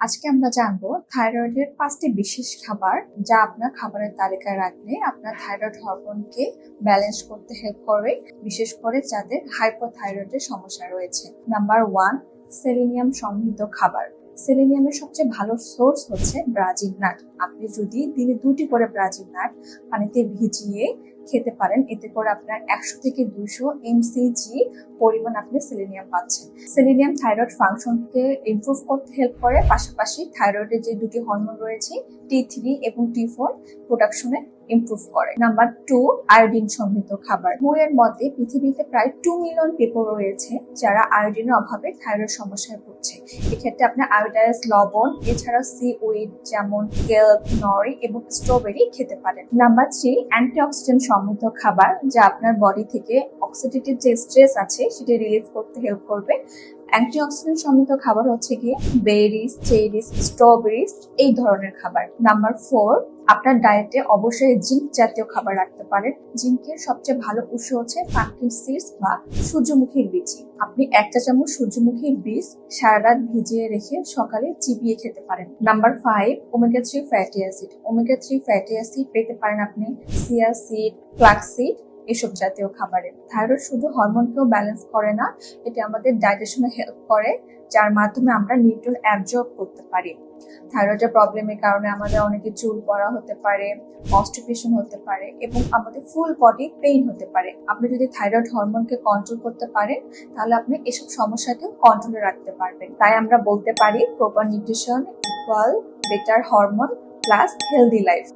আজকে আমরা জানবো থাইরয়েডের 5টি বিশেষ খাবার যা আপনার খাবারের তালিকায় রাখলে আপনার থাইরয়েড হরমোনকে ব্যালেন্স করতে হেল্প করবে, বিশেষ করে যাদের হাইপোথাইরয়েডের সমস্যা রয়েছে। নাম্বার 1, সেলেনিয়াম সমৃদ্ধ খাবার। সেলেনিয়ামের সবচেয়ে ভালো সোর্স হচ্ছে ব্রাজিল নাট। আপনি যদি দিনে 2টি করে ব্রাজিল নাট পানিতে ভিজিয়ে খেতে পারেন, এতে করে আপনার 100 থেকে 200 mcg পরিমাণ আপনি সেলেনিয়াম পাচ্ছেন। সেলেনিয়াম থাইরয়েড ফাংশনকে ইমপ্রুভ করতে হেল্প করে, পাশাপাশি থাইরয়েডের যে দুটি হরমোন রয়েছে T3 এবং T4 প্রোডাকশনে ইমপ্রুভ করে। নাম্বার 2, আয়োডিন সমৃদ্ধ খাবার। বইয়ের মতে পৃথিবীতে প্রায় 2 মিলিয়ন পিপল রয়েছে যারা আয়োডিনের অভাবে থাইরয়েড সমস্যায় ভুগছে। এক্ষেত্রে আপনি আয়োডাইজ লবণ এছাড়া সি উইড যেমন কেল্প, নরি এবং স্ট্রবেরি খেতে পারেন। নাম্বার 3, অ্যান্টিঅক্সিডেন্ট সমৃদ্ধ খাবার যা আপনার বডি থেকে অক্সিডেটিভ যে স্ট্রেস আছে সেটা রিলিজ করতে হেল্প করবে। অ্যান্টিঅক্সিডেন্ট সমৃদ্ধ খাবার হচ্ছে গিয়ে বেরিজ, চেরিজ, স্ট্রবেরিজ এই ধরনের খাবার। নাম্বার 4, আপনার ডায়েটে অবশ্যই জিঙ্ক জাতীয় খাবার রাখতে পারেন। জিঙ্কের সবচেয়ে ভালো উৎস হচ্ছে পাম্পকিন সিডস বা সূর্যমুখীর বীজ। আপনি 1 চা চামচ সূর্যমুখীর বীজ সারা রাত ভিজিয়ে রেখে সকালে চিবিয়ে খেতে পারেন। Number 5, omega 3 fatty acid. Omega 3 fatty acid পেতে পারেন আপনি চিয়া সিড, ফ্লাক্স সিড এসব জাতীয় খাবারে। থাইরয়েড শুধু হরমোনকেও ব্যালেন্স করে না, এটা আমাদের ডাইজেশনে হেল্প করে, যার মাধ্যমে আমরা নিউট্রিয়েন্ট অ্যাবজর্ব করতে পারি। থাইরয়েডের প্রবলেমের কারণে আমাদের অনেকে চুল পড়া হতে পারে, কনস্টিপেশন হতে পারে এবং আমাদের ফুল বডি পেইন হতে পারে। আপনি যদি থাইরয়েড হরমোনকে কন্ট্রোল করতে পারেন তাহলে আপনি এসব সমস্যাকেও কন্ট্রোলে রাখতে পারবেন। তাই আমরা বলতে পারি proper nutrition equal better hormone plus healthy life.